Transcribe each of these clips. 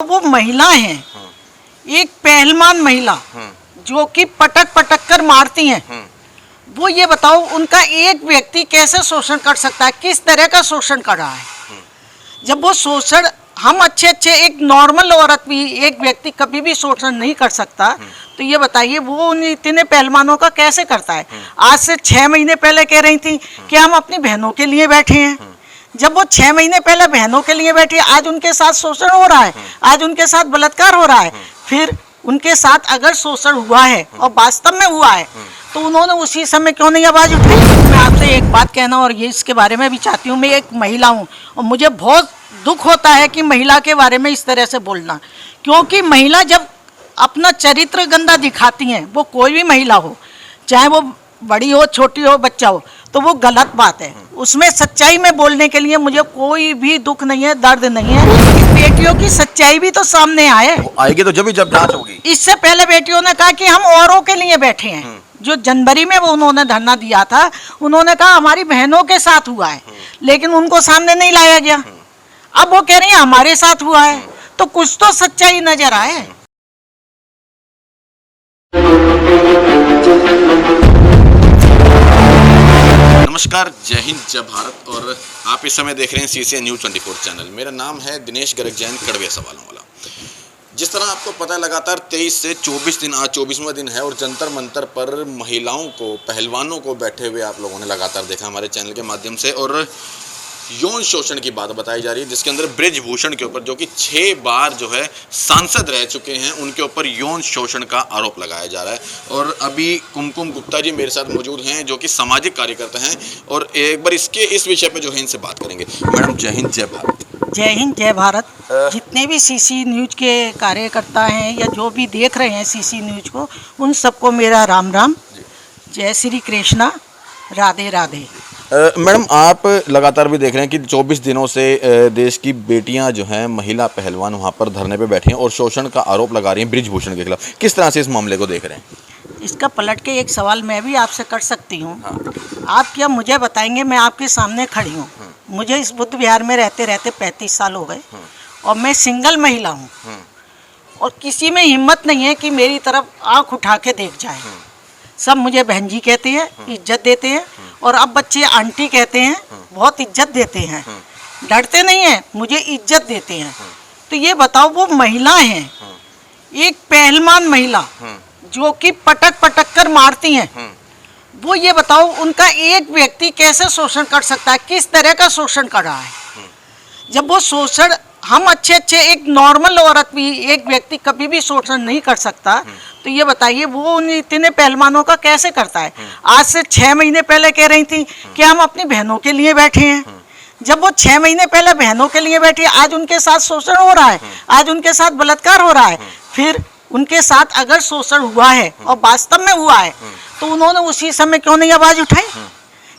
वो महिला हैं, एक पहलवान महिला जो कि पटक पटक कर मारती हैं। वो ये बताओ उनका एक व्यक्ति कैसे शोषण कर सकता है, किस तरह का शोषण कर रहा है। जब वो शोषण हम अच्छे एक नॉर्मल औरत भी, एक व्यक्ति कभी भी शोषण नहीं कर सकता, तो ये बताइए वो उन इतने पहलवानों का कैसे करता है। आज से 6 महीने पहले कह रही थी कि हम अपनी बहनों के लिए बैठे हैं। जब वो 6 महीने पहले बहनों के लिए बैठी, आज उनके साथ शोषण हो रहा है, आज उनके साथ बलात्कार हो रहा है। फिर उनके साथ अगर शोषण हुआ है और वास्तव में हुआ है तो उन्होंने उसी समय क्यों नहीं आवाज उठाई। मैं आपसे एक बात कहना और ये इसके बारे में भी चाहती हूँ, मैं एक महिला हूँ और मुझे बहुत दुख होता है कि महिला के बारे में इस तरह से बोलना, क्योंकि महिला जब अपना चरित्र गंदा दिखाती हैं, वो कोई भी महिला हो, चाहे वो बड़ी हो, छोटी हो, बच्चा हो, तो वो गलत बात है। उसमें सच्चाई में बोलने के लिए मुझे कोई भी दुख नहीं है, दर्द नहीं है। बेटियों की सच्चाई भी तो सामने आएगी तो जब जांच होगी। इससे पहले बेटियों ने कहा कि हम औरों के लिए बैठे हैं। जो जनवरी में वो उन्होंने धरना दिया था, उन्होंने कहा हमारी बहनों के साथ हुआ है, लेकिन उनको सामने नहीं लाया गया। अब वो कह रही है हमारे साथ हुआ है, तो कुछ तो सच्चाई नजर आए। नमस्कार, जय हिंद, जय भारत। और आप इस समय देख रहे हैं CCN न्यूज़ 24 चैनल। मेरा नाम है दिनेश गर्ग जैन, कड़वे सवालों वाला। जिस तरह आपको पता है, लगातार 23 से 24 दिन, आज 24वां दिन है और जंतर मंतर पर महिलाओं को, पहलवानों को बैठे हुए आप लोगों ने लगातार देखा हमारे चैनल के माध्यम से। और यौन शोषण की बात बताई जा रही है, जिसके अंदर बृजभूषण के ऊपर, जो कि 6 बार जो है सांसद रह चुके हैं, उनके ऊपर यौन शोषण का आरोप लगाया जा रहा है। और अभी कुमकुम गुप्ता जी मेरे साथ मौजूद हैं, जो कि सामाजिक कार्यकर्ता हैं, और एक बार इस विषय पे जो है इनसे बात करेंगे। मैडम, जय हिंद, जय भारत। जय हिंद, जय भारत। जितने भी CC न्यूज के कार्यकर्ता हैं या जो भी देख रहे हैं CC न्यूज को, उन सबको मेरा राम राम, जय श्री कृष्णा, राधे राधे। मैडम, आप लगातार भी देख रहे हैं कि 24 दिनों से देश की बेटियां जो हैं, महिला पहलवान वहां पर धरने पे बैठी हैं और शोषण का आरोप लगा रही हैं बृजभूषण के खिलाफ। किस तरह से इस मामले को देख रहे हैं? इसका पलट के एक सवाल मैं भी आपसे कर सकती हूँ। आप क्या मुझे बताएंगे, मैं आपके सामने खड़ी हूँ, मुझे इस बुद्ध विहार में रहते रहते 35 साल हो गए और मैं सिंगल महिला हूँ, और किसी में हिम्मत नहीं है कि मेरी तरफ आँख उठा के देख जाए। सब मुझे बहन जी कहते हैं, इज्जत देते हैं, और अब बच्चे आंटी कहते हैं, बहुत इज्जत देते हैं, डरते नहीं हैं, मुझे इज्जत देते हैं। तो ये बताओ वो महिला हैं, एक पहलवान महिला जो कि पटक पटक कर मारती हैं, वो ये बताओ उनका एक व्यक्ति कैसे शोषण कर सकता है, किस तरह का शोषण कर रहा है। जब वो शोषण हम अच्छे एक नॉर्मल औरत भी, एक व्यक्ति कभी भी शोषण नहीं कर सकता, तो ये बताइए वो उन इतने पहलवानों का कैसे करता है। आज से 6 महीने पहले कह रही थी कि हम अपनी बहनों के लिए बैठे हैं। जब वो 6 महीने पहले बहनों के लिए बैठी, आज उनके साथ शोषण हो रहा है, आज उनके साथ बलात्कार हो रहा है। फिर उनके साथ अगर शोषण हुआ है और वास्तव में हुआ है, तो उन्होंने उसी समय क्यों नहीं आवाज उठाई।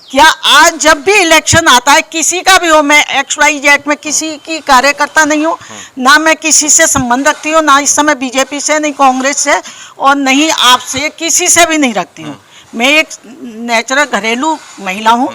क्या आज जब भी इलेक्शन आता है, किसी का भी हो, मैं XYZ में किसी की कार्यकर्ता नहीं हूँ, ना मैं किसी से संबंध रखती हूँ, ना इस समय BJP से, नहीं कांग्रेस से, और नहीं आपसे, किसी से भी नहीं रखती हूँ। मैं एक नेचुरल घरेलू महिला हूँ।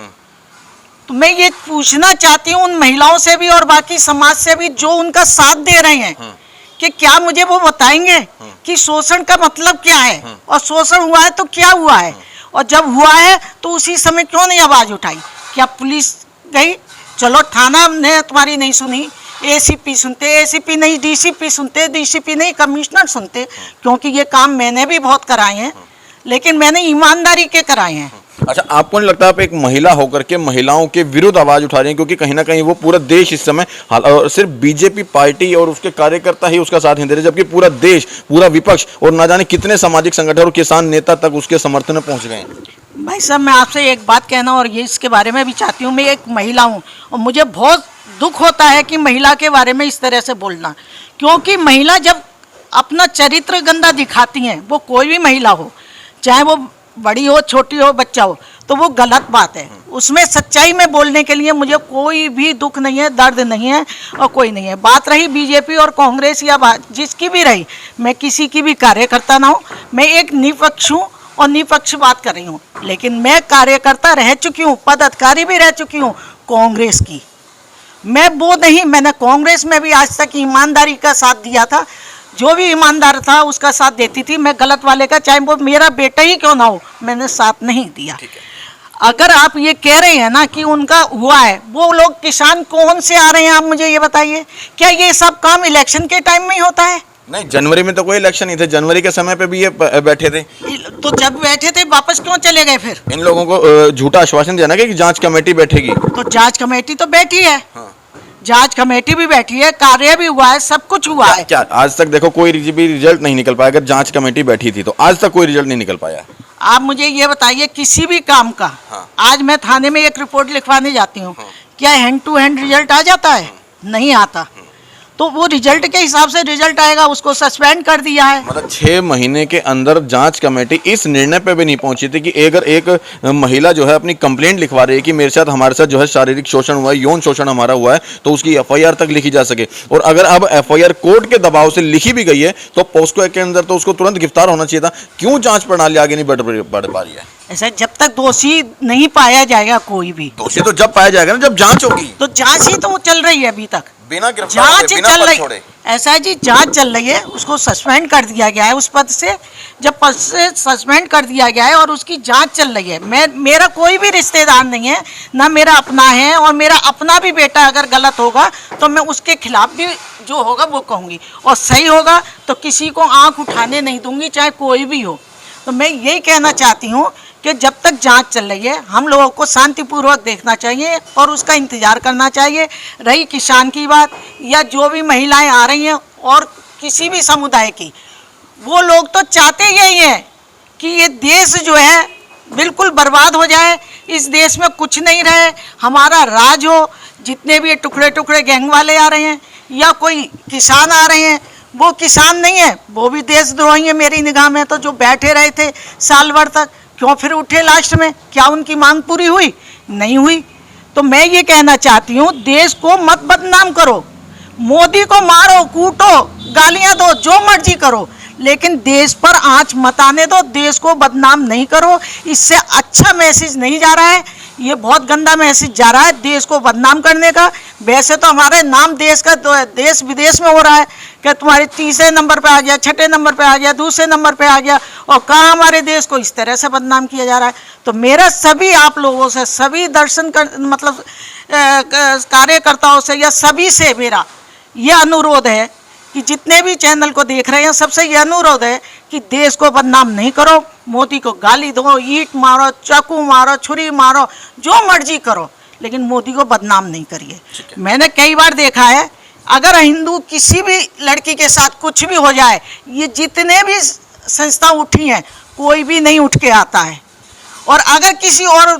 तो मैं ये पूछना चाहती हूँ उन महिलाओं से भी और बाकी समाज से भी जो उनका साथ दे रहे हैं, कि क्या मुझे वो बताएंगे कि शोषण का मतलब क्या है, और शोषण हुआ है तो क्या हुआ है, और जब हुआ है तो उसी समय क्यों नहीं आवाज उठाई। क्या पुलिस गई, चलो थाना ने तुम्हारी नहीं सुनी, ACP सुनते, ACP नहीं DCP सुनते, DCP नहीं कमिश्नर सुनते, क्योंकि ये काम मैंने भी बहुत कराए हैं, लेकिन मैंने ईमानदारी के कराए हैं। अच्छा, आपको नहीं लगता आप एक महिला होकर के महिलाओं के विरुद्ध आवाज उठा रही हैं? क्योंकि कहीं ना कहीं वो पूरा देश इस समय सिर्फ BJP पार्टी और उसके कार्यकर्ता ही उसका साथ नहीं दे रहे, जबकि पूरा देश, पूरा विपक्ष और ना जाने कितने सामाजिक संगठन और किसान नेता तक उसके समर्थन में पहुंच गए हैं। भाई साहब, मैं आपसे एक बात कहना और ये इसके बारे में भी चाहती हूँ, मैं एक महिला हूँ और मुझे बहुत दुख होता है कि महिला के बारे में इस तरह से बोलना, क्योंकि महिला जब अपना चरित्र गंदा दिखाती हैं, वो कोई भी महिला हो, चाहे वो बड़ी हो, छोटी हो, बच्चा हो, तो वो गलत बात है। उसमें सच्चाई में बोलने के लिए मुझे कोई भी दुख नहीं है, दर्द नहीं है, और कोई नहीं है। बात रही BJP और कांग्रेस या जिसकी भी रही, मैं किसी की भी कार्यकर्ता ना हूँ, मैं एक निपक्ष हूँ और निपक्ष बात कर रही हूँ, लेकिन मैं कार्यकर्ता रह चुकी हूँ, पदाधिकारी भी रह चुकी हूँ कांग्रेस की। मैं वो नहीं, मैंने कांग्रेस में भी आज तक ईमानदारी का साथ दिया था, जो भी ईमानदार था उसका साथ देती थी। मैं गलत वाले का, चाहे वो मेरा बेटा ही क्यों ना हो, मैंने साथ नहीं दिया। अगर आप ये कह रहे हैं ना कि उनका हुआ है, वो लोग किसान कौन से आ रहे हैं, आप मुझे ये बताइए। क्या ये सब काम इलेक्शन के टाइम में ही होता है? नहीं, जनवरी में तो कोई इलेक्शन नहीं थे, जनवरी के समय पे भी ये बैठे थे। तो जब बैठे थे वापस क्यों चले गए फिर? इन लोगों को झूठा आश्वासन दिया ना कि जांच कमेटी बैठेगी। तो जांच कमेटी तो बैठी है। हाँ। जांच कमेटी भी बैठी है, कार्य भी हुआ है, सब कुछ हुआ है। क्या आज तक देखो कोई भी रिजल्ट नहीं निकल पाया? अगर जांच कमेटी बैठी थी तो आज तक कोई रिजल्ट नहीं निकल पाया। आप मुझे ये बताइए, किसी भी काम का, हाँ। आज मैं थाने में एक रिपोर्ट लिखवाने जाती हूँ, हाँ। क्या हैंड टू हैंड रिजल्ट आ जाता है? नहीं आता। तो वो रिजल्ट के हिसाब से रिजल्ट आएगा, उसको सस्पेंड कर दिया है। मतलब 6 महीने के अंदर जांच कमेटी इस निर्णय पे भी नहीं पहुंची थी कि अगर एक महिला जो है अपनी कंप्लेंट लिखवा रही है कि मेरे साथ, हमारे साथ जो है शारीरिक शोषण हुआ है, यौन शोषण हमारा हुआ है, तो उसकी एफआईआर तक लिखी जा सके। और अगर अब एफआईआर कोर्ट के दबाव से लिखी भी गई है तो पोस्को एक्ट के अंदर तो उसको तुरंत गिरफ्तार होना चाहिए था। क्यों जांच प्रणाली आगे नहीं बढ़ पा रही है? ऐसा जब तक दोषी नहीं पाया जाएगा कोई भी, दोषी तो जब पाया जाएगा ना, जब जांच होगी। तो जांच ही तो चल रही है अभी तक, बिना गिरफ्तार जांच बिना चल पद रही छोड़े। ऐसा है जी, जांच चल रही है, उसको सस्पेंड कर दिया गया है उस पद से। जब पद से सस्पेंड कर दिया गया है और उसकी जांच चल रही है, मेरा कोई भी रिश्तेदार नहीं है, ना मेरा अपना है, और मेरा अपना भी बेटा अगर गलत होगा तो मैं उसके खिलाफ भी जो होगा वो कहूँगी, और सही होगा तो किसी को आंख उठाने नहीं दूंगी, चाहे कोई भी हो। तो मैं यही कहना चाहती हूँ कि जब तक जांच चल रही है हम लोगों को शांतिपूर्वक देखना चाहिए और उसका इंतज़ार करना चाहिए। रही किसान की बात या जो भी महिलाएं आ रही हैं और किसी भी समुदाय की, वो लोग तो चाहते यही हैं कि ये देश जो है बिल्कुल बर्बाद हो जाए, इस देश में कुछ नहीं रहे, हमारा राज हो। जितने भी टुकड़े टुकड़े गैंग वाले आ रहे हैं या कोई किसान आ रहे हैं, वो किसान नहीं है, वो भी देशद्रोही है मेरी निगाह में। तो जो बैठे रहे थे साल भर तक, क्यों फिर उठे लास्ट में? क्या उनकी मांग पूरी हुई? नहीं हुई। तो मैं ये कहना चाहती हूँ, देश को मत बदनाम करो, मोदी को मारो, कूटो, गालियां दो, जो मर्जी करो, लेकिन देश पर आंच मत आने दो, देश को बदनाम नहीं करो। इससे अच्छा मैसेज नहीं जा रहा है, ये बहुत गंदा मैसेज जा रहा है देश को बदनाम करने का। वैसे तो हमारे नाम देश का देश विदेश में हो रहा है कि तुम्हारे तीसरे नंबर पे आ गया, छठे नंबर पे आ गया, दूसरे नंबर पे आ गया, और कहाँ हमारे देश को इस तरह से बदनाम किया जा रहा है। तो मेरा सभी आप लोगों से, सभी कार्यकर्ताओं से या सभी से मेरा ये अनुरोध है कि जितने भी चैनल को देख रहे हैं सबसे ये अनुरोध है कि देश को बदनाम नहीं करो। मोदी को गाली दो, ईंट मारो, चाकू मारो, छुरी मारो, जो मर्जी करो, लेकिन मोदी को बदनाम नहीं करिए। मैंने कई बार देखा है, अगर हिंदू किसी भी लड़की के साथ कुछ भी हो जाए, ये जितने भी संस्था उठी हैं कोई भी नहीं उठ के आता है, और अगर किसी और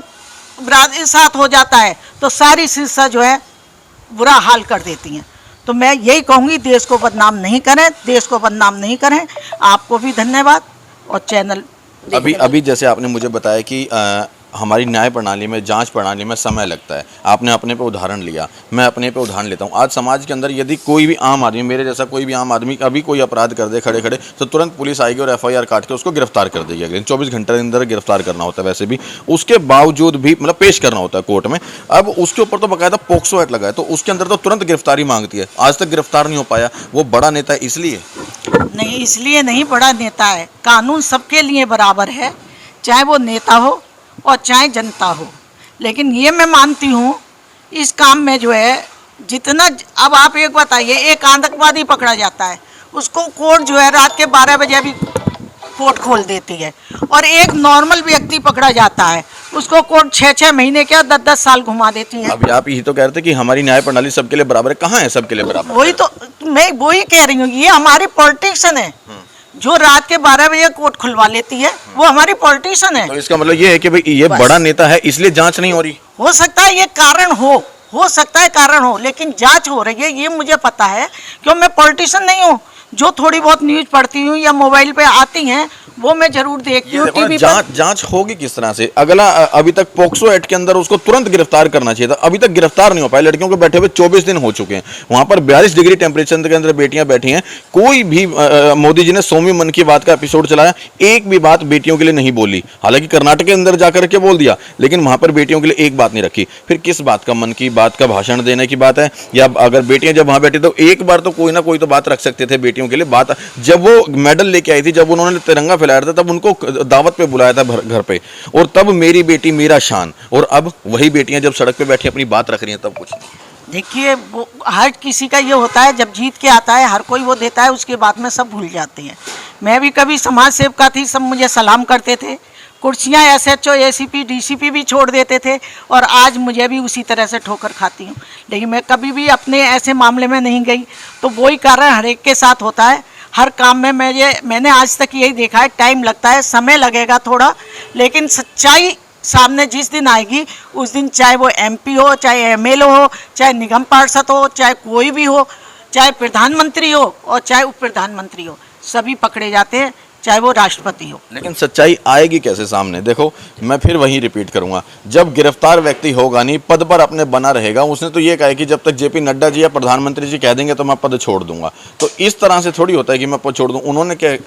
बिरादरी के साथ हो जाता है तो सारी संस्था जो है बुरा हाल कर देती हैं। तो मैं यही कहूँगी, देश को बदनाम नहीं करें, देश को बदनाम नहीं करें। आपको भी धन्यवाद। और चैनल अभी जैसे आपने मुझे बताया कि हमारी न्याय प्रणाली में, जांच प्रणाली में समय लगता है। आपने अपने पे उदाहरण लिया, मैं अपने पे उदाहरण लेता हूँ। आज समाज के अंदर यदि कोई भी आम आदमी, मेरे जैसा कोई भी आम आदमी अभी कोई अपराध कर दे खड़े खड़े, तो तुरंत पुलिस आएगी और एफआईआर काट के उसको गिरफ्तार कर देगी। अगले 24 घंटे के अंदर गिरफ्तार करना होता है, वैसे भी उसके बावजूद भी मतलब पेश करना होता है कोर्ट में। अब उसके ऊपर तो बाकायदा पोक्सो एक्ट लगा है, तो उसके अंदर तो तुरंत गिरफ्तारी मांगती है। आज तक गिरफ्तार नहीं हो पाया। वो बड़ा नेता है इसलिए नहीं, इसलिए नहीं बड़ा नेता है। कानून सबके लिए बराबर है, चाहे वो नेता हो और चाहे जनता हो। लेकिन ये मैं मानती हूँ इस काम में जो है जितना, अब आप एक बताइए, एक आतंकवादी पकड़ा जाता है, उसको कोर्ट जो है रात के 12 बजे भी कोर्ट खोल देती है, और एक नॉर्मल व्यक्ति पकड़ा जाता है, उसको कोर्ट 6-6 महीने क्या 10-10 साल घुमा देती है। अभी आप यही तो कह रहे थे कि हमारी न्याय प्रणाली सबके लिए बराबर है। कहाँ है सबके लिए बराबर? वही तो मैं वही कह रही हूँ, ये हमारी पॉलिटिशियन है जो रात के 12 बजे कोर्ट खुलवा लेती है, वो हमारी पॉलिटिशियन है। तो इसका मतलब ये है कि भाई ये बड़ा नेता है इसलिए जांच नहीं हो रही। हो सकता है ये कारण हो सकता है कारण हो, लेकिन जांच हो रही है ये मुझे पता है, क्यों मैं पॉलिटिशियन नहीं हूँ। जो थोड़ी बहुत न्यूज़ पढ़ती हूँ या मोबाइल पे आती हैं वो मैं जरूर देखती हूँ टीवी पर। जांच होगी किस तरह से? अगला अभी तक पोक्सो एक्ट के अंदर उसको तुरंत गिरफ्तार करना चाहिए था, अभी तक गिरफ्तार नहीं हो पाया। लड़कियों को बैठे हुए 24 दिन हो चुके हैं, वहां पर 42 डिग्री टेम्परेचर के अंदर बेटियां बैठी हैं। कोई भी मोदी जी ने 100वीं मन की बात का एपिसोड चलाया, एक भी बात बेटियों के लिए नहीं बोली। हालांकि कर्नाटक के अंदर जाकर के बोल दिया, लेकिन वहां पर बेटियों के लिए एक बात नहीं रखी। फिर किस बात का मन की बात का भाषण देने की बात है? या अगर बेटियां जब वहां बैठी तो एक बार तो कोई ना कोई तो बात रख सकते थे बेटियों के लिए। बात जब वो मेडल लेके आई थी, जब उन्होंने तिरंगा फैलाया था, तब उनको दावत पे बुलाया था घर पे, और तब मेरी बेटी मेरा शान। और अब वही बेटियां जब सड़क पे बैठी अपनी बात रख रही हैं, तब कुछ नहीं। देखिए, वो हर किसी का ये होता है, जब जीत के आता है हर कोई वो देता है, उसके बाद में सब भूल जाते हैं। मैं भी कभी समाज सेवका थी, सब मुझे सलाम करते थे, कुर्सियाँ SHO ACP DCP भी छोड़ देते थे, और आज मुझे भी उसी तरह से ठोकर खाती हूँ। लेकिन मैं कभी भी अपने ऐसे मामले में नहीं गई। तो वही कारण हर एक के साथ होता है, हर काम में मैंने आज तक यही देखा है, टाइम लगता है, समय लगेगा थोड़ा, लेकिन सच्चाई सामने जिस दिन आएगी उस दिन, चाहे वो MP हो, चाहे MLA हो, चाहे निगम पार्षद हो, चाहे कोई भी हो, चाहे प्रधानमंत्री हो और चाहे उप प्रधानमंत्री हो, सभी पकड़े जाते हैं, चाहे वो राष्ट्रपति हो। लेकिन सच्चाई आएगी कैसे सामने? देखो, मैं फिर वहीं रिपीट करूंगा, जब गिरफ्तार व्यक्ति होगा नहीं, पद पर अपने बना रहेगा। उसने तो ये कहा है कि जब तक JP नड्डा जी या प्रधानमंत्री जी कह देंगे तो मैं पद छोड़ दूंगा। तो इस तरह से थोड़ी होता है कि मैं पद छोड़ दूं। उन्होंने क्या,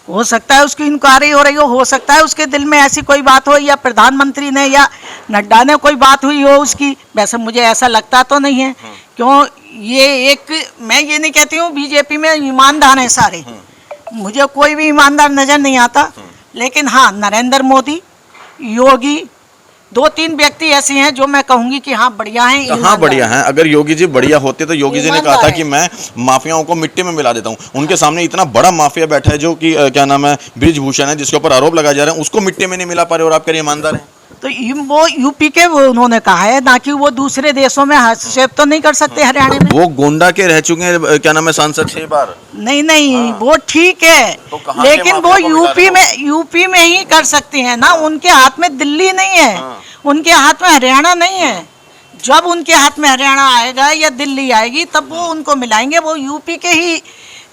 हो सकता है उसकी इंक्वायरी हो रही हो सकता है उसके दिल में ऐसी कोई बात हो, या प्रधानमंत्री ने या नड्डा ने कोई बात हुई हो उसकी। वैसे मुझे ऐसा लगता तो नहीं है, क्यों ये मैं ये नहीं कहती हूँ BJP में ईमानदार हैं सारे, मुझे कोई भी ईमानदार नजर नहीं आता। लेकिन हाँ, नरेंद्र मोदी, योगी, 2-3 व्यक्ति ऐसे हैं जो मैं कहूंगी कि हाँ बढ़िया हैं। हाँ बढ़िया हैं। अगर योगी जी बढ़िया होते तो योगी जी ने कहा था कि मैं माफियाओं को मिट्टी में मिला देता हूँ। उनके सामने इतना बड़ा माफिया बैठा है जो कि क्या नाम है, बृजभूषण है, जिसके ऊपर आरोप लगाए जा रहे हैं, उसको मिट्टी में नहीं मिला पा रहे, और आप कह रहे ईमानदार हैं। तो वो UP के वो उन्होंने कहा है, ना कि वो दूसरे देशों में हस्तक्षेप तो नहीं कर सकते। हरियाणा में वो गोंडा के रह चुके हैं, क्या नाम है, सांसद 6 बार। नहीं, वो ठीक है, तो लेकिन वो यूपी में ही कर सकते हैं ना। उनके हाथ में दिल्ली नहीं है, उनके हाथ में हरियाणा नहीं है। जब उनके हाथ में हरियाणा आएगा या दिल्ली आएगी, तब वो उनको मिलाएंगे। वो UP के ही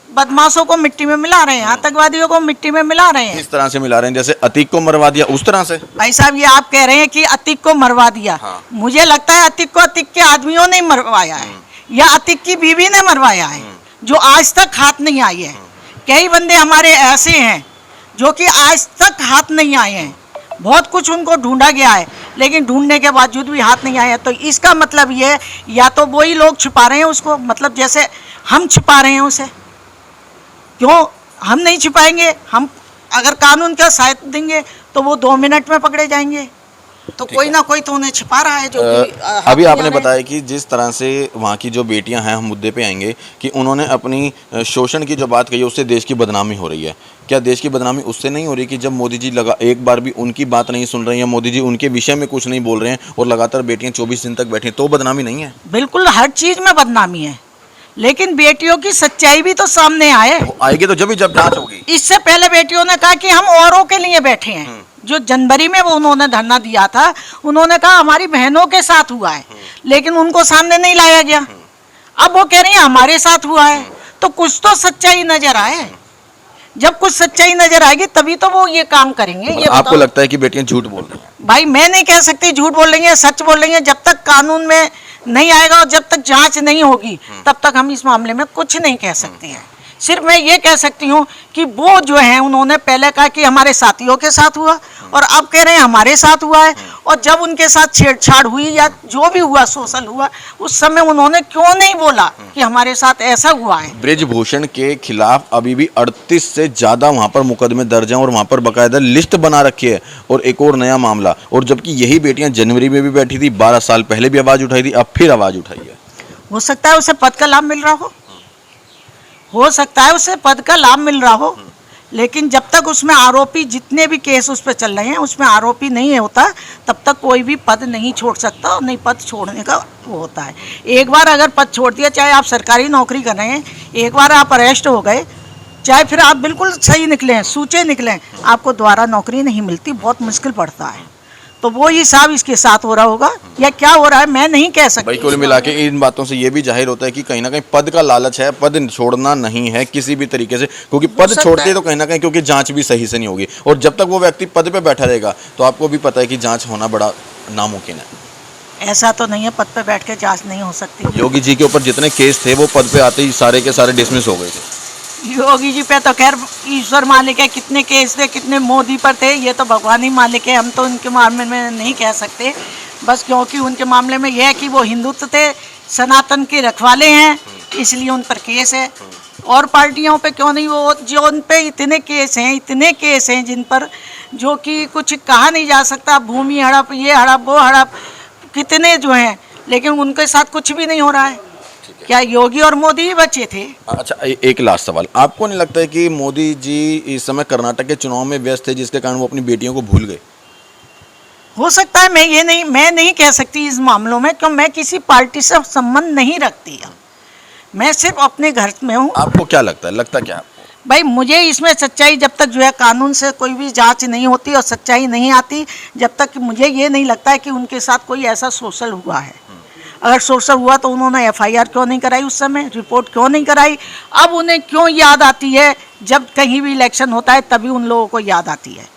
बदमाशों को मिट्टी में मिला रहे हैं, आतंकवादियों को मिट्टी में मिला रहे हैं। इस तरह से मिला रहे हैं जैसे अतीक को मरवा दिया, उस तरह से। भाई साहब, ये आप कह रहे हैं कि अतीक को मरवा दिया। मुझे लगता है अतीक को अतीक के आदमियों ने मरवाया है, या अतीक की बीवी ने मरवाया है, जो आज तक हाथ नहीं आई है। कई बंदे हमारे ऐसे हैं जो कि आज तक हाथ नहीं आए हैं। बहुत कुछ उनको ढूंढा गया है, लेकिन ढूंढने के बावजूद भी हाथ नहीं आए। तो इसका मतलब ये है, या तो वही लोग छिपा रहे हैं उसको, मतलब जैसे हम छिपा रहे हैं उसे। क्यों हम नहीं छिपाएंगे? हम अगर कानून का साथ देंगे तो वो 2 मिनट में पकड़े जाएंगे। तो कोई ना कोई तो उन्हें छिपा रहा है। जो अभी आपने बताया कि जिस तरह से वहाँ की जो बेटियां हैं, हम मुद्दे पे आएंगे कि उन्होंने अपनी शोषण की जो बात कही, उससे देश की बदनामी हो रही है। क्या देश की बदनामी उससे नहीं हो रही कि जब मोदी जी एक बार भी उनकी बात नहीं सुन रहे हैं, मोदी जी उनके विषय में कुछ नहीं बोल रहे हैं, और लगातार बेटियां 24 दिन तक बैठी, तो बदनामी नहीं है? बिल्कुल, हर चीज में बदनामी है, लेकिन बेटियों की सच्चाई भी तो सामने आए। आएगी तो जब जांच होगी। इससे पहले बेटियों ने कहा कि हम औरों के लिए बैठे हैं। जो जनवरी में वो उन्होंने धरना दिया था, उन्होंने कहा हमारी बहनों के साथ हुआ है, लेकिन उनको सामने नहीं लाया गया। अब वो कह रही हैं हमारे साथ हुआ है। तो कुछ तो सच्चाई नजर आए। जब कुछ सच्चाई नजर आएगी तभी तो वो ये काम करेंगे। ये आपको लगता है कि बेटियां झूठ बोल रही हैं? भाई, मैं नहीं कह सकती झूठ बोल रही हैं, सच बोल रही हैं। जब तक कानून में नहीं आएगा और जब तक जांच नहीं होगी, तब तक हम इस मामले में कुछ नहीं कह सकते हैं। सिर्फ मैं ये कह सकती हूँ कि वो जो है, उन्होंने पहले कहा कि हमारे साथियों के साथ हुआ, और अब कह रहे हैं हमारे साथ हुआ है। और जब उनके साथ छेड़छाड़ हुई या जो भी हुआ, सोशल हुआ, उस समय उन्होंने क्यों नहीं बोला कि हमारे साथ ऐसा हुआ है? बृजभूषण के खिलाफ अभी भी 38 से ज़्यादा वहाँ पर मुकदमे दर्ज हैं, और वहाँ पर बाकायदा लिस्ट बना रखी है, और एक और नया मामला। और जबकि यही बेटियां जनवरी में भी बैठी थी, 12 साल पहले भी आवाज़ उठाई थी, अब फिर आवाज़ उठाई है। हो सकता है उसे पद का लाभ मिल रहा हो सकता है उसे पद का लाभ मिल रहा हो, लेकिन जब तक उसमें आरोपी, जितने भी केस उस पर चल रहे हैं, उसमें आरोपी नहीं होता, तब तक कोई भी पद नहीं छोड़ सकता, और नहीं पद छोड़ने का वो होता है। एक बार अगर पद छोड़ दिया, चाहे आप सरकारी नौकरी कर रहे हैं, एक बार आप अरेस्ट हो गए, चाहे फिर आप बिल्कुल सही निकले हैं, सूचे निकले, आपको दोबारा नौकरी नहीं मिलती, बहुत मुश्किल पड़ता है। तो वो ही साहब इसके साथ हो रहा होगा या क्या हो रहा है मैं नहीं कह सकती। भाई कुल मिला के इन बातों से ये भी जाहिर होता है कि कहीं ना कहीं पद का लालच है, पद छोड़ना नहीं है किसी भी तरीके से, क्योंकि पद सकता छोड़ते है। तो कहीं ना कहीं क्योंकि जांच भी सही से नहीं होगी, और जब तक वो व्यक्ति पद पे बैठा रहेगा तो आपको भी पता है कि जांच होना बड़ा नामुमकिन है। ऐसा तो नहीं है पद पे बैठ के जांच नहीं हो सकती। योगी जी के ऊपर जितने केस थे वो पद पे आते ही सारे के सारे डिसमिस हो गए थे। योगी जी पे तो खैर ईश्वर मालिक है, कितने केस थे, कितने मोदी पर थे, ये तो भगवान ही मालिक है, हम तो उनके मामले में नहीं कह सकते। बस क्योंकि उनके मामले में यह है कि वो हिंदुत्व थे, सनातन के रखवाले हैं, इसलिए उन पर केस है। और पार्टियों पे क्यों नहीं, वो जो उन पे इतने केस हैं जिन पर जो कि कुछ कहा नहीं जा सकता, भूमि हड़प, ये हड़प, वो हड़प, कितने जो हैं, लेकिन उनके साथ कुछ भी नहीं हो रहा है। क्या योगी और मोदी ही बचे थे? अच्छा एक लास्ट सवाल, आपको नहीं लगता है कि मोदी जी इस समय कर्नाटक के चुनाव में व्यस्त थे जिसके कारण वो अपनी बेटियों को भूल गए? हो सकता है, मैं नहीं कह सकती इस मामलों में, क्यों मैं किसी पार्टी से संबंध नहीं रखती, मैं सिर्फ अपने घर में हूँ। आपको क्या लगता है, लगता क्या आपको? भाई मुझे इसमें सच्चाई, जब तक जो है कानून से कोई भी जांच नहीं होती और सच्चाई नहीं आती, जब तक मुझे ये नहीं लगता है कि उनके साथ कोई ऐसा शोषण हुआ है। अगर शोषण हुआ तो उन्होंने एफआईआर क्यों नहीं कराई, उस समय रिपोर्ट क्यों नहीं कराई? अब उन्हें क्यों याद आती है जब कहीं भी इलेक्शन होता है, तभी उन लोगों को याद आती है।